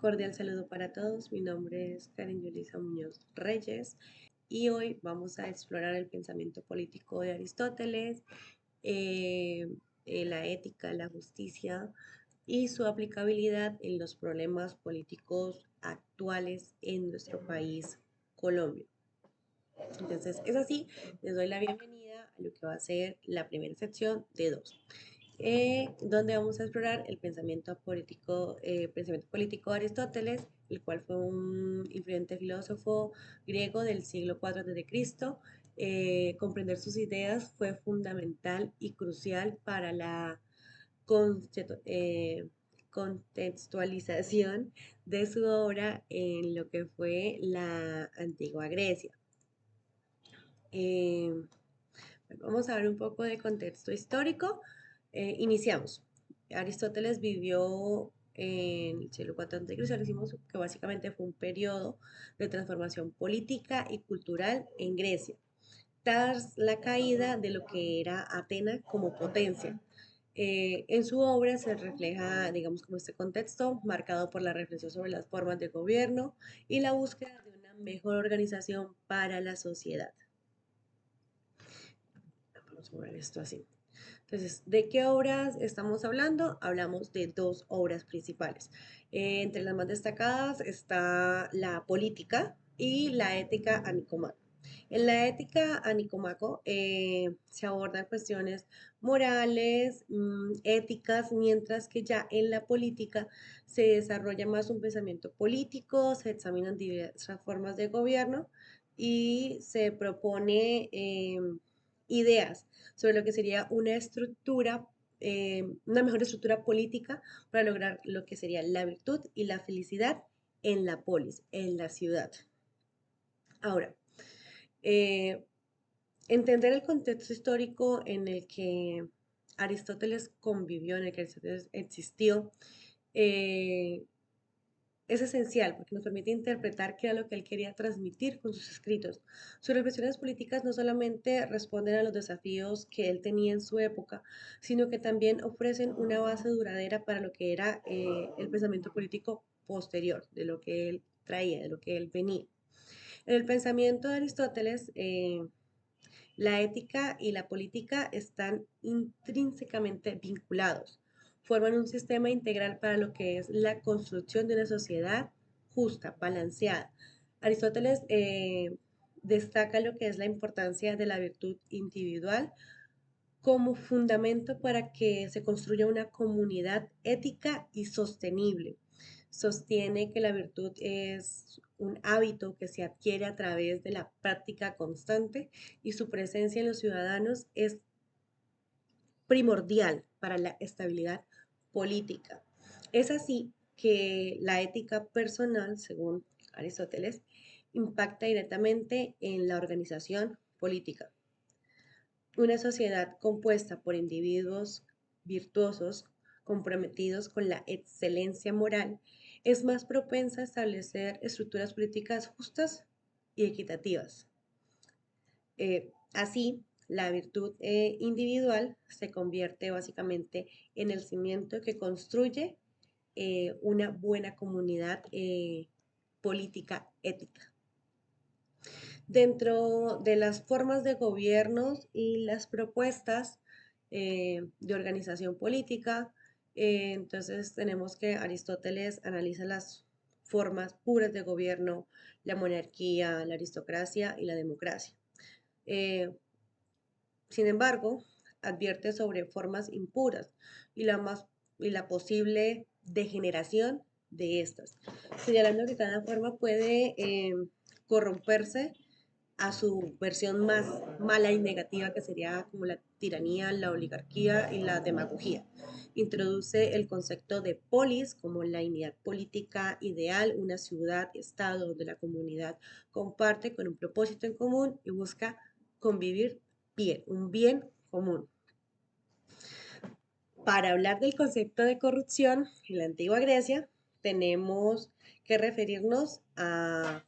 Cordial saludo para todos. Mi nombre es Karen Yulisa Muñoz Reyes y hoy vamos a explorar el pensamiento político de Aristóteles, eh, la ética, la justicia y su aplicabilidad en los problemas políticos actuales en nuestro país, Colombia. Entonces, es así, les doy la bienvenida a lo que va a ser la primera sección de dos, donde vamos a explorar el pensamiento político de Aristóteles, el cual fue un influyente filósofo griego del siglo IV a.C. Comprender sus ideas fue fundamental y crucial para la eh, contextualización de su obra en lo que fue la antigua Grecia. Eh, Vamos a ver un poco de contexto histórico. Iniciamos. Aristóteles vivió en el siglo IV a.C., decimos que básicamente fue un periodo de transformación política y cultural en Grecia, tras la caída de lo que era Atenas como potencia. En su obra se refleja, digamos, como este contexto marcado por la reflexión sobre las formas de gobierno y la búsqueda de una mejor organización para la sociedad. Vamos a mover esto así. Entonces, ¿de qué obras estamos hablando? Hablamos de dos obras principales. Entre las más destacadas está la política y la ética a Nicomaco. En la ética a Nicomaco se abordan cuestiones morales, éticas, mientras que ya en la política se desarrolla más un pensamiento político, se examinan diversas formas de gobierno y se propone ideas sobre lo que sería una mejor estructura política para lograr lo que sería la virtud y la felicidad en la polis, en la ciudad. Ahora, eh, entender el contexto histórico en el que Aristóteles convivió, en el que Aristóteles existió, eh, es esencial porque nos permite interpretar qué era lo que él quería transmitir con sus escritos. Sus reflexiones políticas no solamente responden a los desafíos que él tenía en su época, sino que también ofrecen una base duradera para lo que era el pensamiento político posterior, de lo que él traía, de lo que él venía. En el pensamiento de Aristóteles, la ética y la política están intrínsecamente vinculados. Forman un sistema integral para lo que es la construcción de una sociedad justa, balanceada. Aristóteles destaca lo que es la importancia de la virtud individual como fundamento para que se construya una comunidad ética y sostenible. Sostiene que la virtud es un hábito que se adquiere a través de la práctica constante y su presencia en los ciudadanos es primordial para la estabilidad política. Es así que la ética personal, según Aristóteles, impacta directamente en la organización política. Una sociedad compuesta por individuos virtuosos, comprometidos con la excelencia moral, es más propensa a establecer estructuras políticas justas y equitativas. Así, la virtud individual se convierte básicamente en el cimiento que construye una buena comunidad política ética. Dentro de las formas de gobiernos y las propuestas de organización política, entonces tenemos que Aristóteles analiza las formas puras de gobierno, la monarquía, la aristocracia y la democracia. Eh, Sin embargo, advierte sobre formas impuras y y la posible degeneración de estas, señalando que cada forma puede corromperse a su versión más mala y negativa, que sería como la tiranía, la oligarquía y la demagogía. Introduce el concepto de polis como la unidad política ideal, una ciudad, estado donde la comunidad comparte con un propósito en común y busca convivir bien, un bien común. Para hablar del concepto de corrupción en la antigua Grecia, tenemos que referirnos a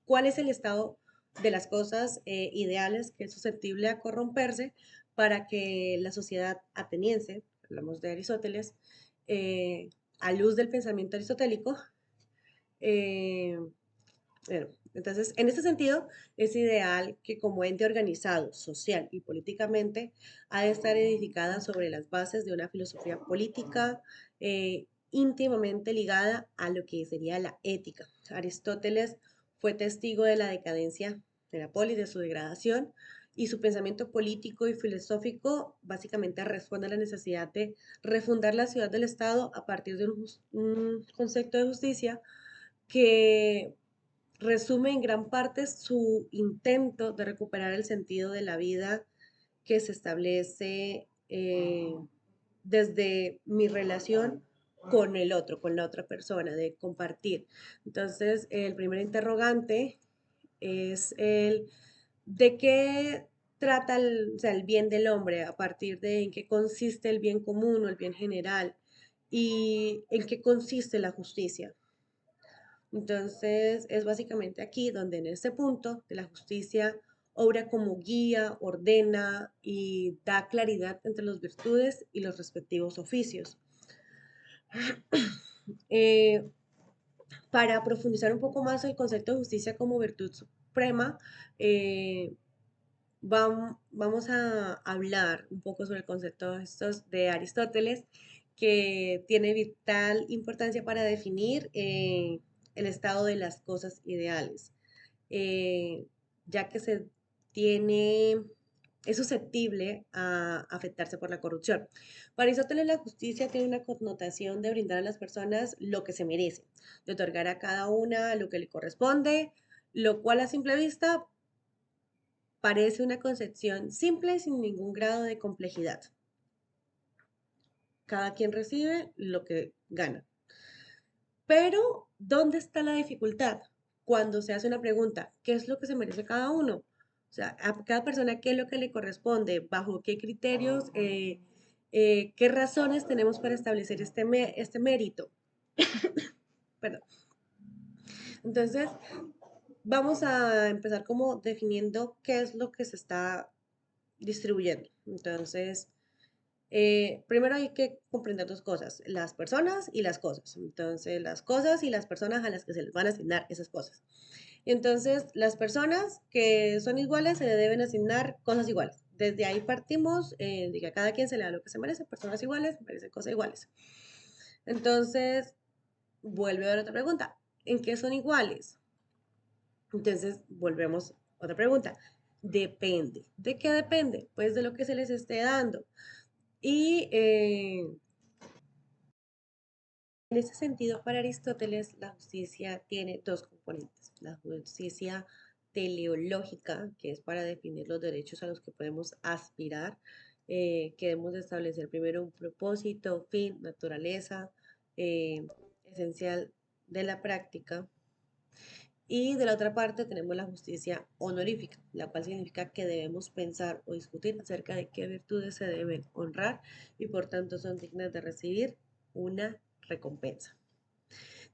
cuál es el estado de las cosas ideales que es susceptible a corromperse para que la sociedad ateniense, hablamos de Aristóteles, a luz del pensamiento aristotélico, Eh, bueno, entonces, en este sentido, es ideal que como ente organizado, social y políticamente, ha de estar edificada sobre las bases de una filosofía política íntimamente ligada a lo que sería la ética. Aristóteles fue testigo de la decadencia de la polis, de su degradación, y su pensamiento político y filosófico básicamente responde a la necesidad de refundar la ciudad del Estado a partir de un concepto de justicia que resume en gran parte su intento de recuperar el sentido de la vida que se establece desde mi relación con el otro, con la otra persona, de compartir. Entonces, el primer interrogante es el de qué trata o sea, el bien del hombre, a partir de en qué consiste el bien común o el bien general y en qué consiste la justicia. Entonces, es básicamente aquí donde en este punto de la justicia obra como guía, ordena y da claridad entre las virtudes y los respectivos oficios. Eh, para profundizar un poco más el concepto de justicia como virtud suprema, eh, vamos a hablar un poco sobre el concepto estos de Aristóteles, que tiene vital importancia para definir el estado de las cosas ideales, eh, ya que se tiene, es susceptible a afectarse por la corrupción. Para Aristóteles, la justicia tiene una connotación de brindar a las personas lo que se merece, de otorgar a cada una lo que le corresponde, lo cual a simple vista parece una concepción simple sin ningún grado de complejidad. Cada quien recibe lo que gana. Pero, ¿dónde está la dificultad? Cuando se hace una pregunta, ¿qué es lo que se merece cada uno? O sea, a cada persona, ¿qué es lo que le corresponde? ¿Bajo qué criterios? ¿Qué razones tenemos para establecer este mérito? Perdón. Entonces, vamos a empezar como definiendo qué es lo que se está distribuyendo. Entonces, primero hay que comprender dos cosas, las personas y las cosas. Entonces, las cosas y las personas a las que se les van a asignar esas cosas. Entonces, las personas que son iguales se le deben asignar cosas iguales. Desde ahí partimos de que a cada quien se le da lo que se merece, personas iguales, merecen cosas iguales. Entonces, vuelve a haber otra pregunta, ¿en qué son iguales? Entonces, volvemos a otra pregunta, depende. ¿De qué depende? Pues de lo que se les esté dando. Y en ese sentido, para Aristóteles, la justicia tiene dos componentes. La justicia teleológica, que es para definir los derechos a los que podemos aspirar, que debemos de establecer primero un propósito, fin, naturaleza, eh, esencial de la práctica. Y de la otra parte tenemos la justicia honorífica, la cual significa que debemos pensar o discutir acerca de qué virtudes se deben honrar y por tanto son dignas de recibir una recompensa.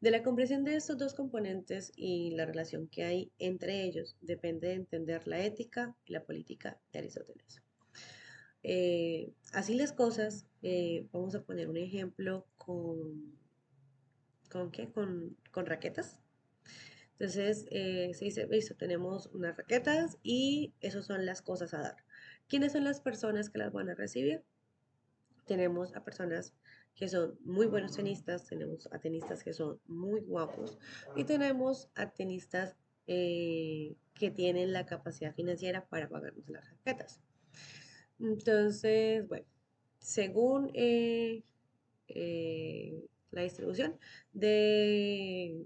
De la comprensión de estos dos componentes y la relación que hay entre ellos depende de entender la ética y la política de Aristóteles. Así las cosas, vamos a poner un ejemplo ¿con qué? Con raquetas. Entonces, se dice, listo, tenemos unas raquetas y esas son las cosas a dar. ¿Quiénes son las personas que las van a recibir? Tenemos a personas que son muy buenos tenistas, tenemos a tenistas que son muy guapos y tenemos a tenistas que tienen la capacidad financiera para pagarnos las raquetas. Entonces, bueno, según la distribución de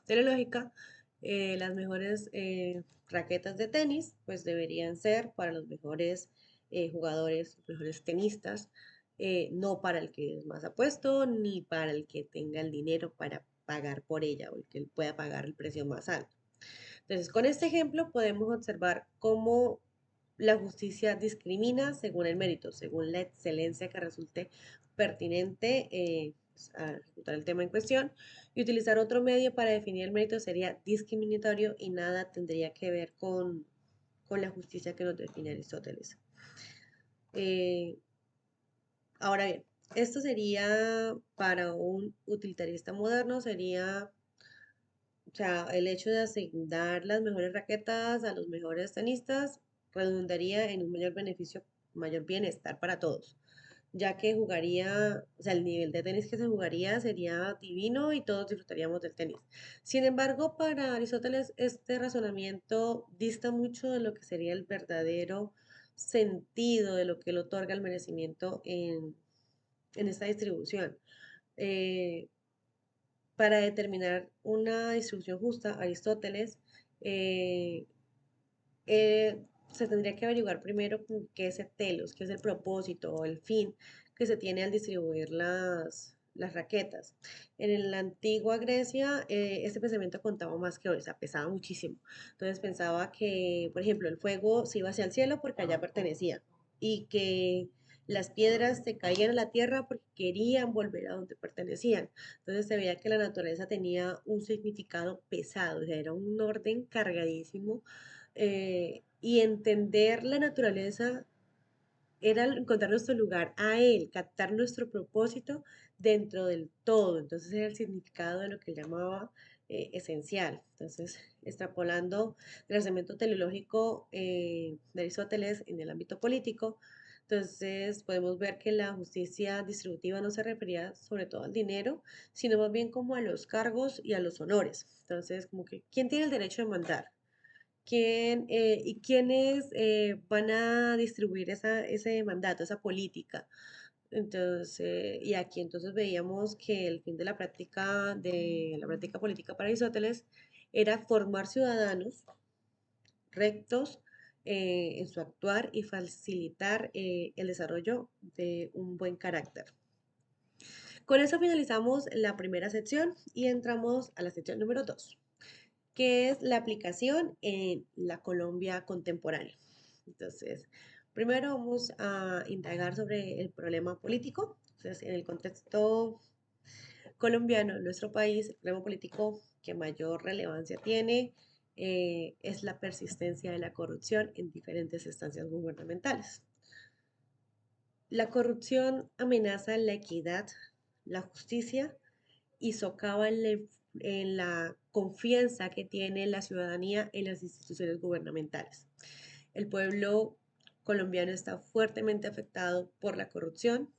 la lógica, las mejores raquetas de tenis pues deberían ser para los mejores jugadores, los mejores tenistas, no para el que es más apuesto ni para el que tenga el dinero para pagar por ella o el que pueda pagar el precio más alto. Entonces, con este ejemplo podemos observar cómo la justicia discrimina según el mérito, según la excelencia que resulte pertinente a ejecutar el tema en cuestión. Y utilizar otro medio para definir el mérito sería discriminatorio y nada tendría que ver con la justicia que nos define Aristóteles. Eh, Ahora bien, esto sería para un utilitarista moderno, sería O sea, el hecho de asignar las mejores raquetas a los mejores tenistas redundaría en un mayor beneficio, mayor bienestar para todos, ya que jugaría, o sea, el nivel de tenis que se jugaría sería divino y todos disfrutaríamos del tenis. Sin embargo, para Aristóteles este razonamiento dista mucho de lo que sería el verdadero sentido de lo que le otorga el merecimiento en esta distribución. Eh, para determinar una distribución justa, Aristóteles eh, se tendría que averiguar primero qué es el telos, qué es el propósito o el fin que se tiene al distribuir las raquetas. En la antigua Grecia, este pensamiento contaba más que hoy, o sea, pesaba muchísimo. Entonces pensaba que, por ejemplo, el fuego se iba hacia el cielo porque allá pertenecía y que las piedras se caían a la tierra porque querían volver a donde pertenecían. Entonces se veía que la naturaleza tenía un significado pesado, o sea, era un orden cargadísimo y entender la naturaleza era encontrar nuestro lugar a él, captar nuestro propósito dentro del todo. Entonces era el significado de lo que él llamaba esencial. Entonces, extrapolando el pensamiento teleológico de Aristóteles en el ámbito político, entonces podemos ver que la justicia distributiva no se refería sobre todo al dinero, sino más bien como a los cargos y a los honores. Entonces, como que, ¿quién tiene el derecho de mandar? Y quiénes van a distribuir ese mandato, esa política. Entonces, y aquí entonces veíamos que el fin de la práctica política para Aristóteles era formar ciudadanos rectos en su actuar y facilitar el desarrollo de un buen carácter. Con eso finalizamos la primera sección y entramos a la sección número 2, que es la aplicación en la Colombia contemporánea. Entonces, primero vamos a indagar sobre el problema político. Entonces, en el contexto colombiano, en nuestro país, el problema político que mayor relevancia tiene es la persistencia de la corrupción en diferentes instancias gubernamentales. La corrupción amenaza la equidad, la justicia y socava en la confianza que tiene la ciudadanía en las instituciones gubernamentales. El pueblo colombiano está fuertemente afectado por la corrupción.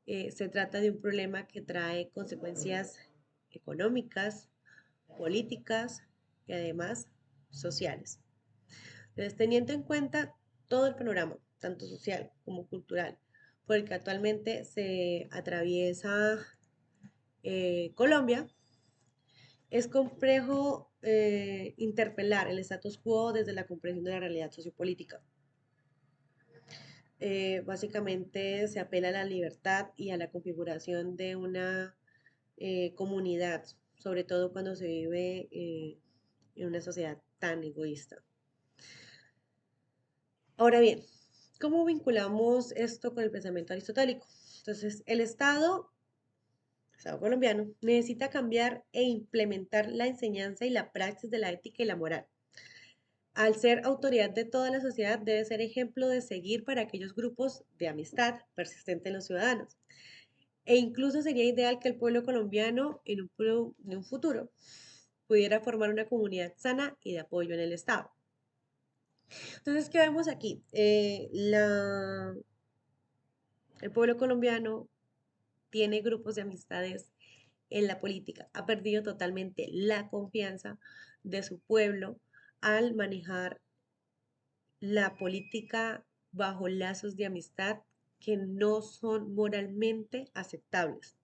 Se trata de un problema que trae consecuencias económicas, políticas y además sociales. Entonces, teniendo en cuenta todo el panorama, tanto social como cultural, por el que actualmente se atraviesa Colombia, es complejo interpelar el status quo desde la comprensión de la realidad sociopolítica. Básicamente se apela a la libertad y a la configuración de una comunidad, sobre todo cuando se vive en una sociedad tan egoísta. Ahora bien, ¿cómo vinculamos esto con el pensamiento aristotélico? Entonces, el Estado colombiano, necesita cambiar e implementar la enseñanza y la praxis de la ética y la moral. Al ser autoridad de toda la sociedad, debe ser ejemplo de seguir para aquellos grupos de amistad persistente en los ciudadanos. E incluso sería ideal que el pueblo colombiano en un futuro pudiera formar una comunidad sana y de apoyo en el Estado. Entonces, ¿qué vemos aquí? El pueblo colombiano tiene grupos de amistades en la política, ha perdido totalmente la confianza de su pueblo al manejar la política bajo lazos de amistad que no son moralmente aceptables.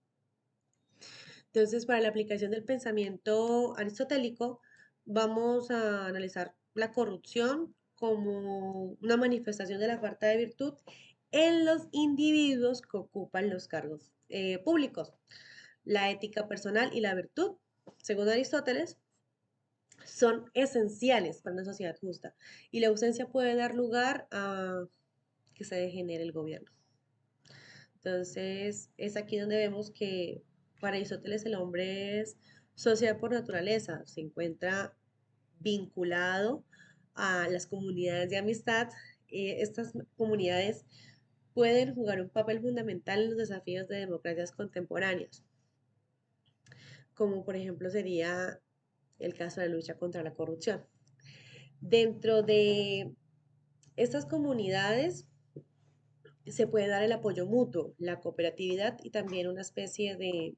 Entonces, para la aplicación del pensamiento aristotélico, vamos a analizar la corrupción como una manifestación de la falta de virtud en los individuos que ocupan los cargos públicos. La ética personal y la virtud, según Aristóteles, son esenciales para una sociedad justa y la ausencia puede dar lugar a que se degenere el gobierno. Entonces, es aquí donde vemos que para Aristóteles el hombre es sociedad por naturaleza, se encuentra vinculado a las comunidades de amistad. Estas comunidades pueden jugar un papel fundamental en los desafíos de democracias contemporáneas, como por ejemplo sería el caso de la lucha contra la corrupción. Dentro de estas comunidades se puede dar el apoyo mutuo, la cooperatividad y también una especie de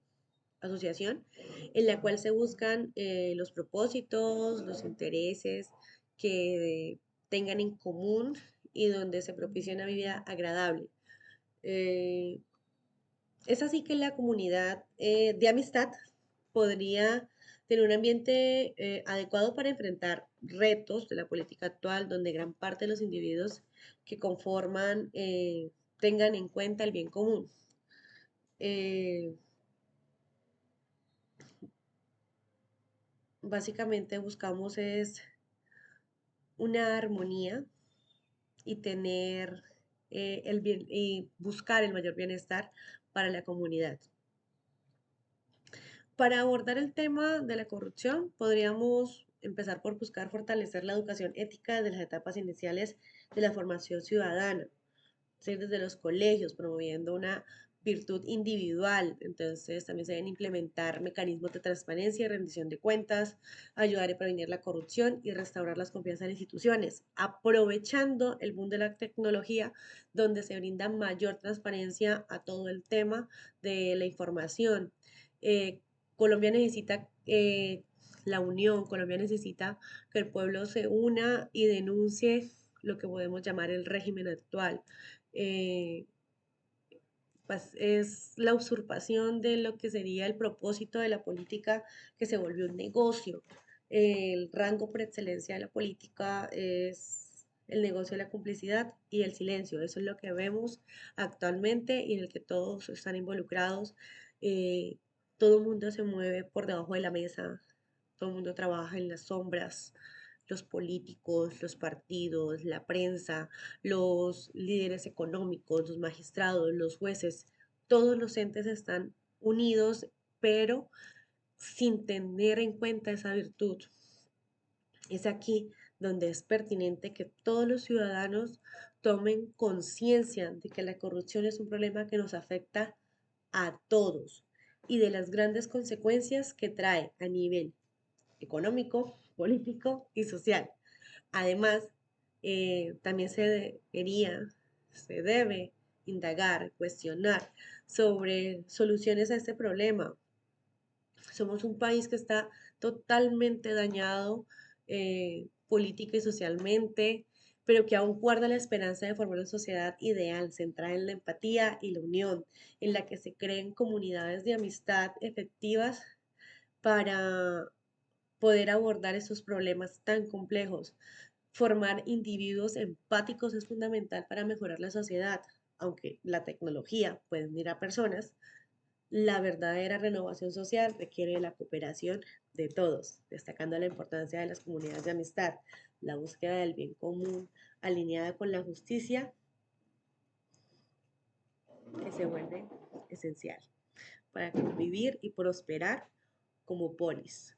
asociación en la cual se buscan los propósitos, los intereses que tengan en común y donde se propicia una vida agradable. Eh, es así que la comunidad de amistad podría tener un ambiente adecuado para enfrentar retos de la política actual, donde gran parte de los individuos que conforman tengan en cuenta el bien común. Eh, Básicamente buscamos es una armonía y tener el bien y buscar el mayor bienestar para la comunidad. Para abordar el tema de la corrupción, podríamos empezar por buscar fortalecer la educación ética desde las etapas iniciales de la formación ciudadana, ¿sí? Desde los colegios, promoviendo una virtud individual. Entonces, también se deben implementar mecanismos de transparencia y rendición de cuentas, ayudar a prevenir la corrupción y restaurar las confianzas en las instituciones, aprovechando el boom de la tecnología, donde se brinda mayor transparencia a todo el tema de la información. Eh, Colombia necesita la unión, Colombia necesita que el pueblo se una y denuncie lo que podemos llamar el régimen actual. Eh, pues es la usurpación de lo que sería el propósito de la política que se volvió un negocio. El rango por excelencia de la política es el negocio de la complicidad y el silencio. Eso es lo que vemos actualmente y en el que todos están involucrados. Eh, Todo el mundo se mueve por debajo de la mesa, todo el mundo trabaja en las sombras, los políticos, los partidos, la prensa, los líderes económicos, los magistrados, los jueces, todos los entes están unidos, pero sin tener en cuenta esa virtud. Es aquí donde es pertinente que todos los ciudadanos tomen conciencia de que la corrupción es un problema que nos afecta a todos y de las grandes consecuencias que trae a nivel económico, político y social. Además, también se debe indagar, cuestionar sobre soluciones a este problema. Somos un país que está totalmente dañado política y socialmente, pero que aún guarda la esperanza de formar una sociedad ideal, centrada en la empatía y la unión, en la que se creen comunidades de amistad efectivas para poder abordar estos problemas tan complejos. Formar individuos empáticos es fundamental para mejorar la sociedad, aunque la tecnología puede unir a personas. La verdadera renovación social requiere la cooperación de todos, destacando la importancia de las comunidades de amistad, la búsqueda del bien común alineada con la justicia que se vuelve esencial para vivir y prosperar como polis.